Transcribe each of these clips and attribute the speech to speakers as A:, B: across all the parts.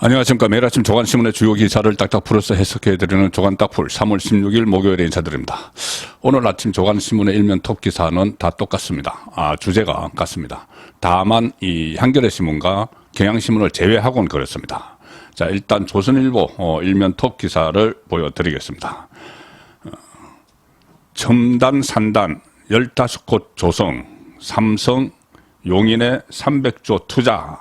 A: 안녕하십니까. 매일 아침 조간신문의 주요 기사를 딱딱 풀어서 해석해드리는 조간딱풀 3월 16일 목요일에 인사드립니다. 오늘 아침 조간신문의 일면 톱 기사는 다 똑같습니다. 주제가 같습니다. 다만 이 한겨레 신문과 경향신문을 제외하고는 그렇습니다. 자, 일단 조선일보 일면 톱 기사를 보여드리겠습니다. 첨단 산단 15곳 조성, 삼성 용인에 300조 투자.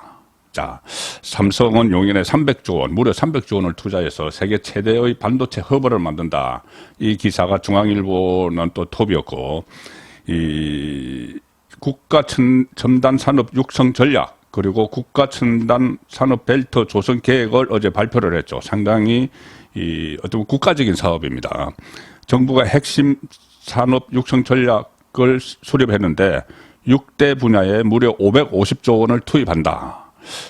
A: 자, 삼성은 용인에 300조 원, 무려 300조 원을 투자해서 세계 최대의 반도체 허브를 만든다. 이 기사가 중앙일보는 또 톱이었고, 이 국가 첨단 산업 육성 전략, 그리고 국가 첨단 산업 벨트 조성 계획을 어제 발표를 했죠. 상당히 어떤 국가적인 사업입니다. 정부가 핵심 산업 육성 전략을 수립했는데 6대 분야에 무려 550조 원을 투입한다.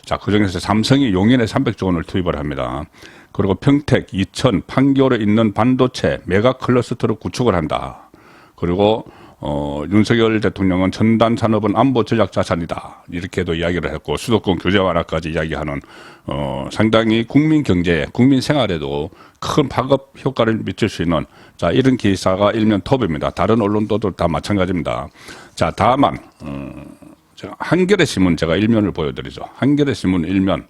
A: 자, 그중에서 삼성이 용인에 300조 원을 투입을 합니다. 그리고 평택, 이천, 판교에 있는 반도체 메가 클러스터를 구축을 한다. 그리고 윤석열 대통령은 첨단 산업은 안보 전략 자산이다. 이렇게도 이야기를 했고, 수도권 규제 완화까지 이야기하는 상당히 국민 경제, 국민 생활에도 큰 파급 효과를 미칠 수 있는, 자, 이런 기사가 일면 톱입니다. 다른 언론도 다 마찬가지입니다. 자, 다만 한겨레 신문 제가 일면을 보여드리죠. 한겨레 신문 일면,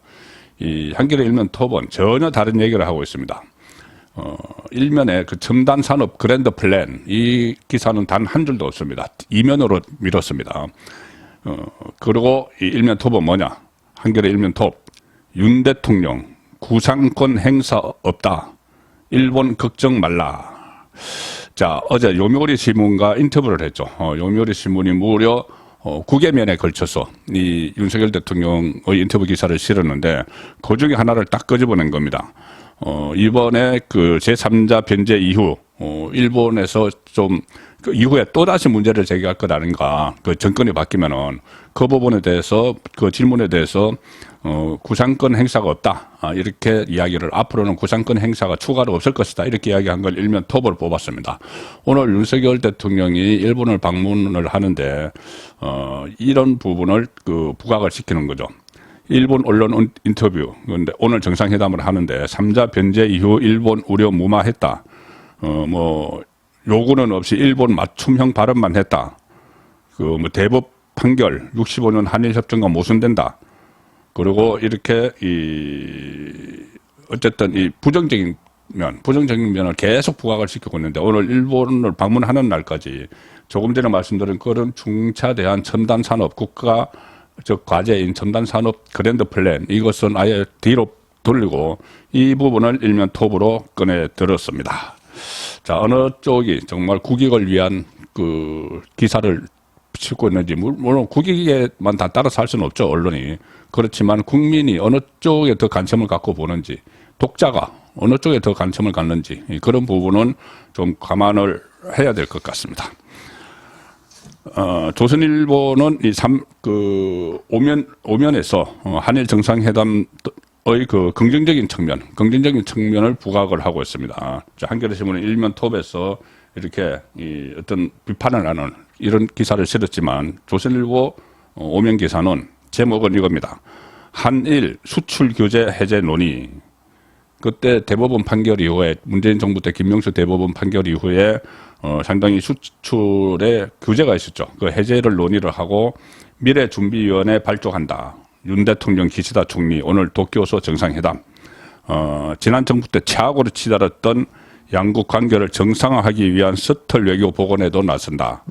A: 이 한겨레 일면 톱은 전혀 다른 얘기를 하고 있습니다. 일면에 그 첨단 산업 그랜드 플랜, 이 기사는 단 한 줄도 없습니다. 이면으로 밀었습니다. 그리고 이 일면 톱은 뭐냐? 한겨레 일면 톱. 윤 대통령 구상권 행사 없다. 일본 걱정 말라. 자, 어제 요미우리 신문과 인터뷰를 했죠. 요미우리 신문이 무려 9개면에 걸쳐서 이 윤석열 대통령의 인터뷰 기사를 실었는데 그 중에 하나를 딱 끄집어낸 겁니다. 이번에 그 제3자 변제 이후, 일본에서 좀, 그 이후에 또다시 문제를 제기할 것 아닌가. 그 정권이 바뀌면은 그 부분에 대해서, 그 질문에 대해서, 구상권 행사가 없다. 이렇게 이야기를, 앞으로는 구상권 행사가 추가로 없을 것이다. 이렇게 이야기한 걸 일면 톱을 뽑았습니다. 오늘 윤석열 대통령이 일본을 방문을 하는데, 이런 부분을 그 부각을 시키는 거죠. 일본 언론 인터뷰. 근데 오늘 정상회담을 하는데 3자 변제 이후 일본 우려 무마했다. 요구는 없이 일본 맞춤형 발언만 했다. 대법 판결 65년 한일협정과 모순된다. 그리고 이렇게 어쨌든 이 부정적인 면을 계속 부각을 시키고 있는데 오늘 일본을 방문하는 날까지 조금 전에 말씀드린 그런 중차대한 첨단 산업 국가 과제인 첨단 산업 그랜드 플랜, 이것은 아예 뒤로 돌리고 이 부분을 일면 톱으로 꺼내 들었습니다. 자, 어느 쪽이 정말 국익을 위한 그 기사를 싣고 있는지, 물론 국익에만 다 따라서 할 수는 없죠, 언론이. 그렇지만 국민이 어느 쪽에 더 관심을 갖고 보는지, 독자가 어느 쪽에 더 관심을 갖는지, 그런 부분은 좀 감안을 해야 될 것 같습니다. 조선일보는 오면에서 한일 정상회담의 그 긍정적인 측면을 부각을 하고 있습니다. 한겨레 신문은 일면 톱에서 이렇게 어떤 비판을 하는 이런 기사를 실었지만 조선일보 오면 기사는 제목은 이겁니다. 한일 수출 규제 해제 논의. 그때 대법원 판결 이후에 문재인 정부 때 김명수 대법원 판결 이후에 상당히 수출에 규제가 있었죠. 그 해제를 논의를 하고 미래준비위원회 발족한다. 윤 대통령 기시다 총리 오늘 도쿄에서 정상회담. 지난 정부 때 최악으로 치달았던 양국 관계를 정상화하기 위한 서툴 외교 복원에도 나선다.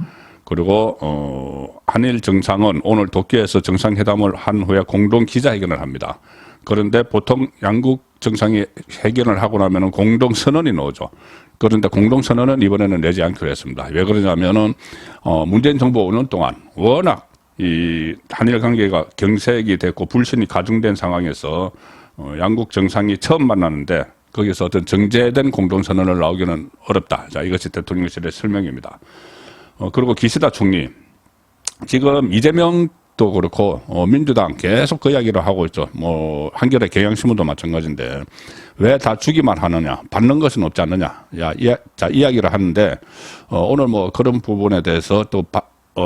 A: 그리고 한일 정상은 오늘 도쿄에서 정상회담을 한 후에 공동 기자회견을 합니다. 그런데 보통 양국 정상이 회견을 하고 나면은 공동 선언이 나오죠. 그런데 공동 선언은 이번에는 내지 않기로 했습니다. 왜 그러냐면은 문재인 정부 5년 동안 워낙 이 한일 관계가 경색이 됐고 불신이 가중된 상황에서 양국 정상이 처음 만나는데 거기서 어떤 정제된 공동 선언을 나오기는 어렵다. 자, 이것이 대통령실의 설명입니다. 그리고 기시다 총리 지금 이재명도 그렇고 민주당 계속 그 이야기를 하고 있죠. 한겨레 경향신문도 마찬가지인데 왜 다 주기만 하느냐, 받는 것은 없지 않느냐. 자, 이야기를 하는데 오늘 그런 부분에 대해서 또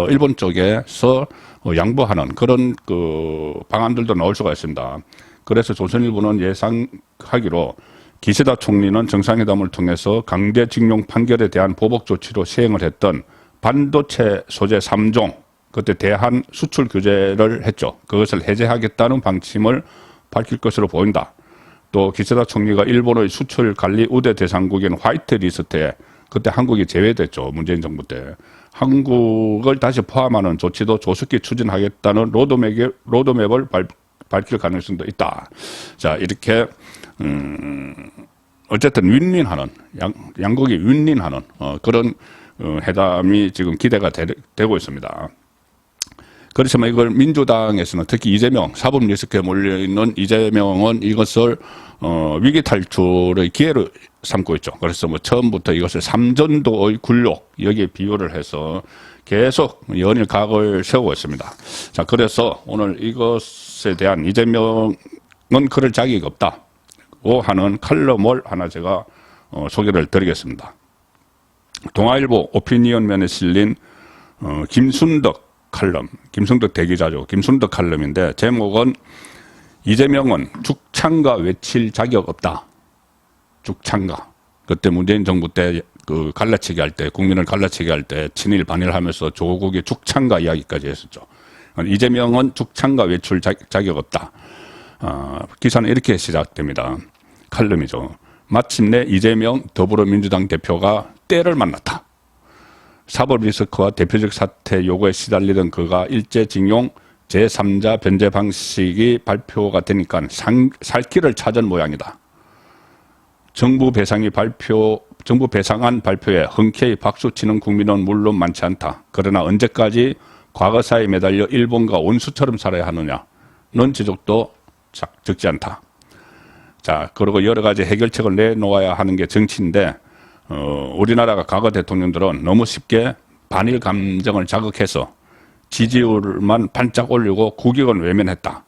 A: 일본 쪽에서 양보하는 그런 그 방안들도 나올 수가 있습니다. 그래서 조선일보는 예상하기로 기시다 총리는 정상회담을 통해서 강제징용 판결에 대한 보복 조치로 시행을 했던 반도체 소재 3종, 그때 대한 수출 규제를 했죠. 그것을 해제하겠다는 방침을 밝힐 것으로 보인다. 또 기시다 총리가 일본의 수출 관리 우대 대상국인 화이트리스트에 그때 한국이 제외됐죠. 문재인 정부 때. 한국을 다시 포함하는 조치도 조속히 추진하겠다는 로드맵을 밝힐 가능성도 있다. 자, 이렇게 어쨌든 윈윈하는 양국이 윈윈하는 그런 회담이 지금 기대가 되고 있습니다. 그렇지만 이걸 민주당에서는 특히 이재명 사법 리스크에 몰려있는 이재명은 이것을 위기 탈출의 기회로 삼고 있죠. 그래서 뭐 처음부터 이것을 삼전도의 굴욕 여기에 비유를 해서 계속 연일 각을 세우고 있습니다. 자, 그래서 오늘 이것에 대한 이재명은 그럴 자격이 없다고 하는 칼럼을 하나 제가 소개를 드리겠습니다. 동아일보 오피니언면에 실린 김순덕 칼럼, 김순덕 대기자죠. 김순덕 칼럼인데 제목은 이재명은 죽창가 외칠 자격 없다. 죽창가. 그때 문재인 정부 때 그 갈라치기 할 때, 국민을 갈라치기 할 때 친일 반일 하면서 조국의 죽창가 이야기까지 했었죠. 이재명은 죽창가 외출 자격 없다. 기사는 이렇게 시작됩니다. 칼럼이죠. 마침내 이재명 더불어민주당 대표가 때를 만났다. 사법 리스크와 대표적 사퇴 요구에 시달리던 그가 일제징용 제3자 변제 방식이 발표가 되니까 살 길을 찾은 모양이다. 정부 배상안 발표에 흔쾌히 박수치는 국민은 물론 많지 않다. 그러나 언제까지 과거사에 매달려 일본과 원수처럼 살아야 하느냐는 지적도 적지 않다. 자, 그리고 여러 가지 해결책을 내놓아야 하는 게 정치인데 우리나라가 과거 대통령들은 너무 쉽게 반일 감정을 자극해서 지지율만 반짝 올리고 국익은 외면했다.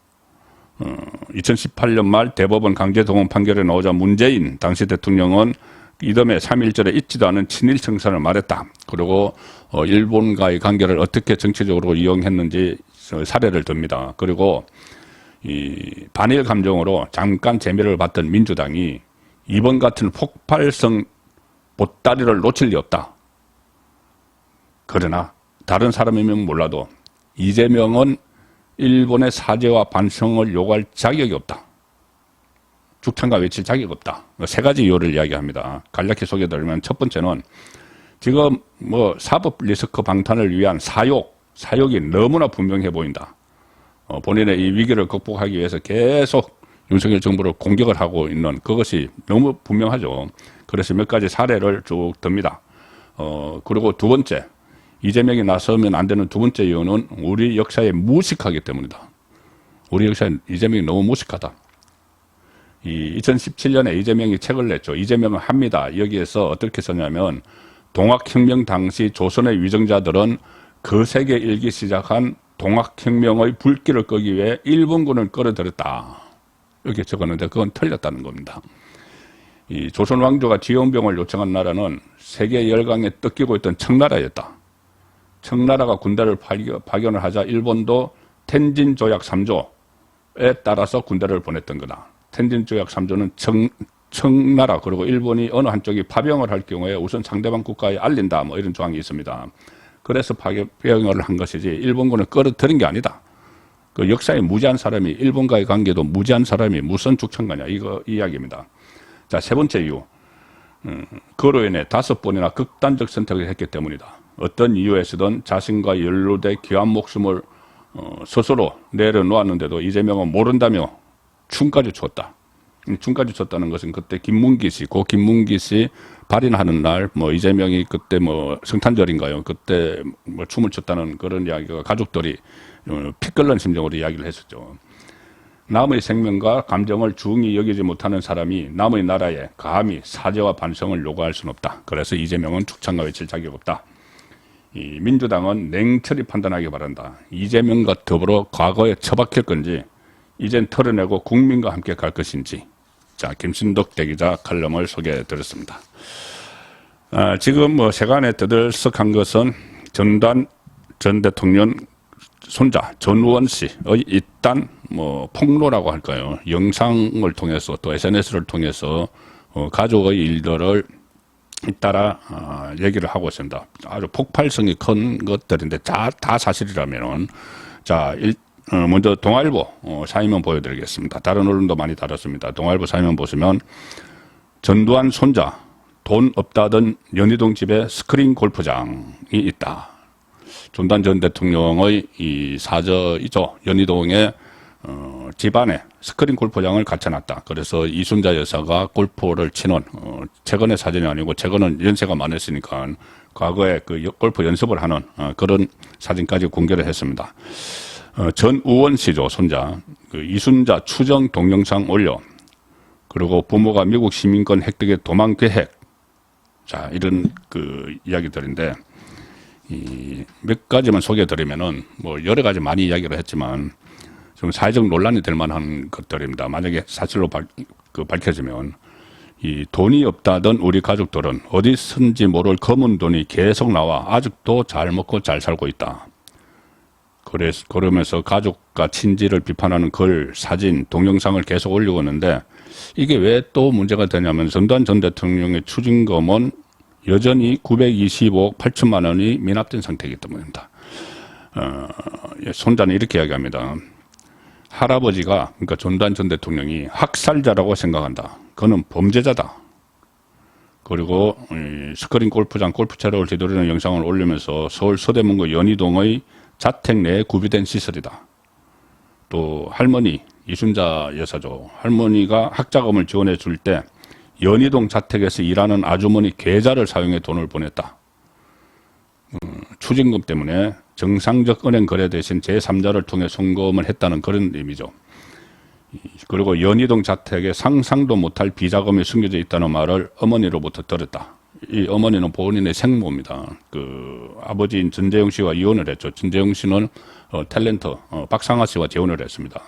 A: 2018년 말 대법원 강제동원 판결에 나오자 문재인 당시 대통령은 이듬해 3.1절에 있지도 않은 친일 청산을 말했다. 그리고 일본과의 관계를 어떻게 정치적으로 이용했는지 사례를 듭니다. 그리고 이 반일 감정으로 잠깐 재미를 봤던 민주당이 이번 같은 폭발성 보따리를 놓칠 리 없다. 그러나 다른 사람이면 몰라도 이재명은 일본의 사죄와 반성을 요구할 자격이 없다. 죽창가 외칠 자격이 없다. 세 가지 이유를 이야기합니다. 간략히 소개드리면 첫 번째는 지금 뭐 사법 리스크 방탄을 위한 사욕이 너무나 분명해 보인다. 본인의 이 위기를 극복하기 위해서 계속 윤석열 정부를 공격을 하고 있는 그것이 너무 분명하죠. 그래서 몇 가지 사례를 쭉 듭니다. 그리고 두 번째, 이재명이 나서면 안 되는 두 번째 이유는 우리 역사에 무식하기 때문이다. 우리 역사에 이재명이 너무 무식하다. 2017년에 이재명이 책을 냈죠. 이재명은 합니다. 여기에서 어떻게 썼냐면 동학혁명 당시 조선의 위정자들은 거세게 일기 시작한 동학혁명의 불길을 끄기 위해 일본군을 끌어들였다. 이렇게 적었는데 그건 틀렸다는 겁니다. 이 조선 왕조가 지원병을 요청한 나라는 세계 열강에 뜯기고 있던 청나라였다. 청나라가 군대를 파견을 하자 일본도 텐진 조약 3조에 따라서 군대를 보냈던 거다. 텐진 조약 3조는 청나라 그리고 일본이 어느 한쪽이 파병을 할 경우에 우선 상대방 국가에 알린다 뭐 이런 조항이 있습니다. 그래서 파병을 한 것이지 일본군을 끌어들인 게 아니다. 그 역사에 무지한 사람이 일본과의 관계도 무지한 사람이 무슨 죽창가냐 이 이야기입니다. 자, 세 번째 이유. 그로 인해 5번이나 극단적 선택을 했기 때문이다. 어떤 이유에서든 자신과 연루돼 귀한 목숨을 스스로 내려놓았는데도 이재명은 모른다며 춤까지 췄다. 춤까지 췄다는 것은 그때 김문기 씨, 고 김문기 씨 발인하는 날, 뭐 이재명이 그때 뭐 성탄절인가요? 그때 뭐 춤을 췄다는 그런 이야기가 가족들이 피 끓는 심정으로 이야기를 했었죠. 남의 생명과 감정을 중히 여기지 못하는 사람이 남의 나라에 감히 사죄와 반성을 요구할 수는 없다. 그래서 이재명은 죽창가 외칠 자격 없다. 이 민주당은 냉철히 판단하기 바란다. 이재명과 더불어 과거에 처박힐 건지 이젠 털어내고 국민과 함께 갈 것인지. 자, 김순덕 대기자 칼럼을 소개해드렸습니다. 지금 뭐 세간에 떠들썩한 것은 전두환 전 대통령 손자 전우원 씨의 일단 뭐 폭로라고 할까요? 영상을 통해서 또 SNS를 통해서 가족의 일들을 잇따라 얘기를 하고 있습니다. 아주 폭발성이 큰 것들인데 다 사실이라면은 자 먼저 동아일보 사인문 보여드리겠습니다. 다른 언론도 많이 다뤘습니다. 동아일보 사인문 보시면 전두환 손자 돈 없다던 연희동 집에 스크린 골프장이 있다. 전두환 전 대통령의 이 사저이죠. 연희동에 집안에 스크린 골프장을 갖춰놨다. 그래서 이순자 여사가 골프를 치는 최근의 사진이 아니고 최근은 연세가 많았으니까 과거에 그 골프 연습을 하는 그런 사진까지 공개를 했습니다. 전우원 씨죠, 손자. 그 이순자 추정 동영상 올려. 그리고 부모가 미국 시민권 획득의 도망 계획. 자, 이런 그 이야기들인데 몇 가지만 소개해드리면은 뭐 여러 가지 많이 이야기를 했지만 좀 사회적 논란이 될 만한 것들입니다. 만약에 사실로 밝혀지면 이 돈이 없다던 우리 가족들은 어디 쓴지 모를 검은 돈이 계속 나와 아직도 잘 먹고 잘 살고 있다. 그러면서 가족과 친지를 비판하는 글, 사진, 동영상을 계속 올리고 있는데 이게 왜 또 문제가 되냐면 전두환 전 대통령의 추징금은 여전히 925억 8천만 원이 미납된 상태이기 때문입니다. 손자는 이렇게 이야기합니다. 할아버지가 그러니까 전두환 전 대통령이 학살자라고 생각한다. 그는 범죄자다. 그리고 스크린 골프장 골프채를 뒤돌리는 영상을 올리면서 서울 서대문구 연희동의 자택 내에 구비된 시설이다. 또 할머니 이순자 여사죠. 할머니가 학자금을 지원해 줄 때 연희동 자택에서 일하는 아주머니 계좌를 사용해 돈을 보냈다. 추징금 때문에 정상적 은행 거래 대신 제3자를 통해 송금을 했다는 그런 의미죠. 그리고 연희동 자택에 상상도 못할 비자금이 숨겨져 있다는 말을 어머니로부터 들었다. 이 어머니는 본인의 생모입니다. 그 아버지인 전재용 씨와 이혼을 했죠. 전재용 씨는 탤런트 박상아 씨와 재혼을 했습니다.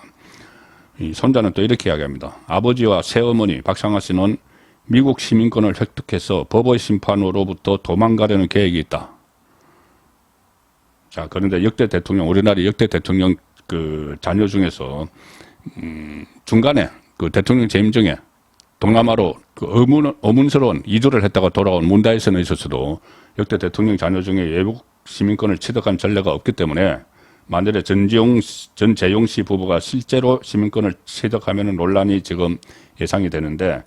A: 이 손자는 또 이렇게 이야기합니다. 아버지와 새어머니 박상아 씨는 미국 시민권을 획득해서 법의 심판으로부터 도망가려는 계획이 있다. 자, 그런데 역대 대통령, 우리나라 역대 대통령 그 자녀 중에서 중간에 그 대통령 재임 중에 동남아로 그 어문스러운 이주를 했다가 돌아온 문다이슨에 있어서도 역대 대통령 자녀 중에 외국 시민권을 취득한 전례가 없기 때문에 만일에 전재용 씨 부부가 실제로 시민권을 취득하면 논란이 지금 예상이 되는데,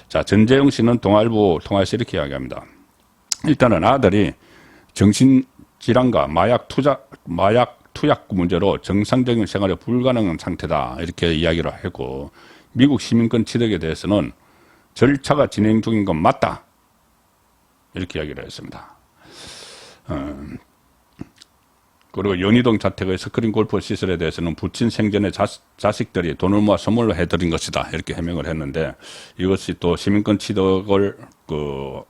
A: 자, 전재용 씨는 동아일보 통화에서 이렇게 이야기합니다. 일단은 아들이 정신질환과 마약 투약 문제로 정상적인 생활이 불가능한 상태다. 이렇게 이야기를 하고, 미국 시민권 취득에 대해서는 절차가 진행 중인 건 맞다. 이렇게 이야기를 했습니다. 그리고 연희동 자택의 스크린 골프 시설에 대해서는 부친 생전에 자식들이 돈을 모아 선물로 해드린 것이다. 이렇게 해명을 했는데 이것이 또 시민권 취득을 그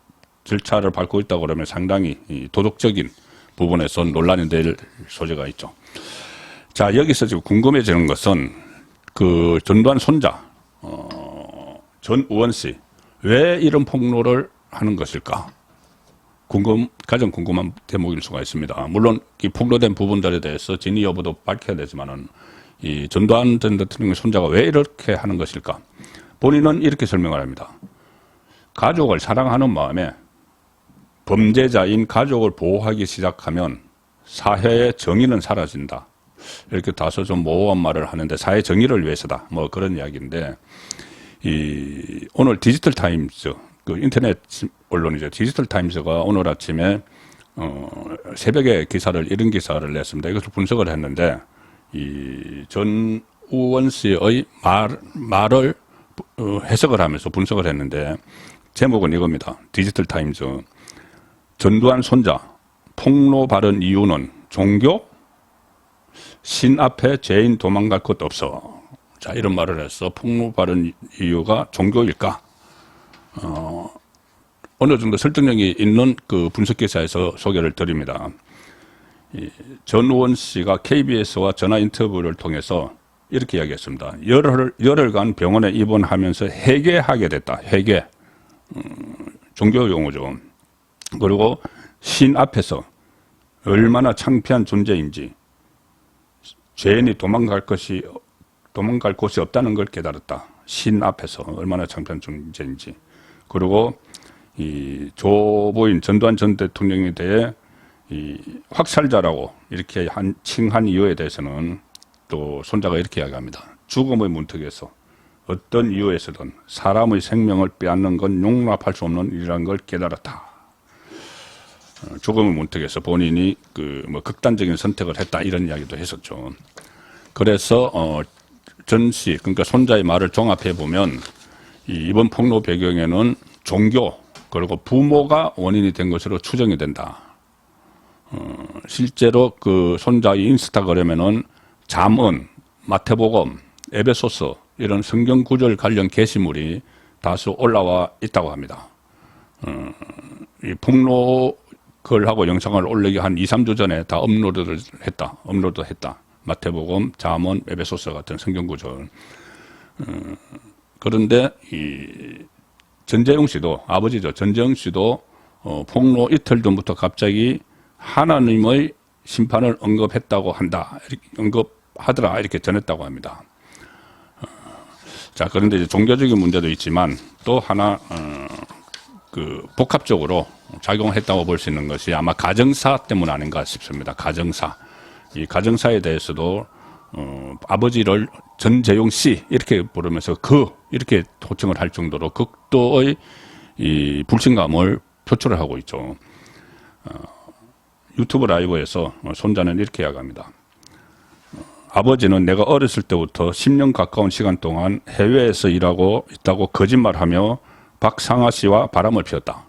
A: 절차를 밟고 있다고 그러면 상당히 도덕적인 부분에서 논란이 될 소지가 있죠. 자, 여기서 지금 궁금해지는 것은 그 전두환 손자, 전우원 씨, 왜 이런 폭로를 하는 것일까? 가장 궁금한 대목일 수가 있습니다. 물론 이 폭로된 부분들에 대해서 진위 여부도 밝혀야 되지만은 이 전두환 전 대통령의 손자가 왜 이렇게 하는 것일까? 본인은 이렇게 설명을 합니다. 가족을 사랑하는 마음에 범죄자인 가족을 보호하기 시작하면 사회의 정의는 사라진다. 이렇게 다소 좀 모호한 말을 하는데 사회 정의를 위해서다. 뭐 그런 이야기인데 오늘 디지털 타임스 그 인터넷 언론이죠. 디지털 타임스가 오늘 아침에 새벽에 이런 기사를 냈습니다. 이것을 분석을 했는데 이 전우원 씨의 말을 해석을 하면서 분석을 했는데 제목은 이겁니다. 디지털 타임스. 전두환 손자 폭로 발언 이유는 종교? 신 앞에 죄인 도망갈 것 없어. 자, 이런 말을 해서 폭로 발언 이유가 종교일까? 어느 정도 설득력이 있는 그 분석 기사에서 소개를 드립니다. 전우원 씨가 KBS와 전화 인터뷰를 통해서 이렇게 이야기했습니다. 열흘간 병원에 입원하면서 회개하게 됐다. 회개. 종교 용어죠. 그리고 신 앞에서 얼마나 창피한 존재인지 죄인이 도망갈 곳이 없다는 걸 깨달았다. 신 앞에서 얼마나 창피한 존재인지. 그리고 이 조부인 전두환 전 대통령에 대해 이 확살자라고 이렇게 칭한 이유에 대해서는 또 손자가 이렇게 이야기합니다. 죽음의 문턱에서 어떤 이유에서든 사람의 생명을 빼앗는 건 용납할 수 없는 일이라는 걸 깨달았다. 죽음의 문턱에서 본인이 극단적인 선택을 했다 이런 이야기도 했었죠. 그래서 전 씨, 그러니까 손자의 말을 종합해 보면 이번 폭로 배경에는 종교 그리고 부모가 원인이 된 것으로 추정이 된다. 실제로 그 손자의 인스타그램에는 잠언, 마태복음, 에베소서 이런 성경 구절 관련 게시물이 다수 올라와 있다고 합니다. 이 폭로 글하고 영상을 올리기 한 2, 3주 전에 다 업로드했다. 마태복음, 잠언, 에베소서 같은 성경 구절. 그런데 이 전재용 씨도 아버지죠. 전재용 씨도 폭로 이틀 전부터 갑자기 하나님의 심판을 언급하더라 이렇게 전했다고 합니다. 자, 그런데 이제 종교적인 문제도 있지만 또 하나 복합적으로 작용했다고 볼 수 있는 것이 아마 가정사 때문 아닌가 싶습니다. 가정사. 이 가정사에 대해서도 아버지를 전재용 씨 이렇게 부르면서 이렇게 호칭을 할 정도로 극도의 이 불신감을 표출을 하고 있죠. 유튜브 라이브에서 손자는 이렇게 이야기합니다. 아버지는 내가 어렸을 때부터 10년 가까운 시간 동안 해외에서 일하고 있다고 거짓말하며 박상아 씨와 바람을 피웠다.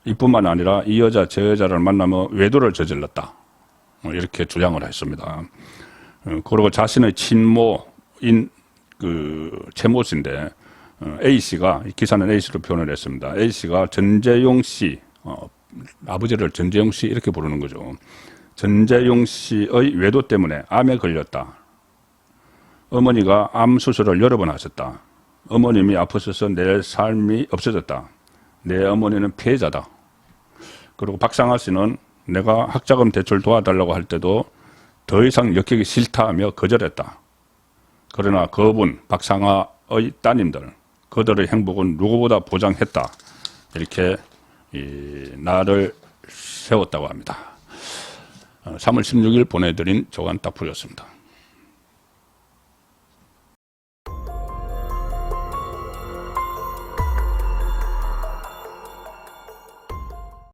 A: 이뿐만 아니라 이 여자 저 여자를 만나며 외도를 저질렀다. 이렇게 주장을 했습니다. 그리고 자신의 친모인 채모씨인데 A씨가, 이 기사는 A씨로 표현을 했습니다. A씨가 전재용 씨, 아버지를 전재용 씨 이렇게 부르는 거죠. 전재용 씨의 외도 때문에 암에 걸렸다. 어머니가 암 수술을 여러 번 하셨다. 어머님이 아프셔서 내 삶이 없어졌다. 내 어머니는 피해자다. 그리고 박상아 씨는 내가 학자금 대출 도와달라고 할 때도 더 이상 엮이기 싫다 하며 거절했다. 그러나 그분, 박상아의 따님들, 그들의 행복은 누구보다 보장했다. 이렇게 나를 세웠다고 합니다. 3월 16일 보내드린 조간 따풀이었습니다.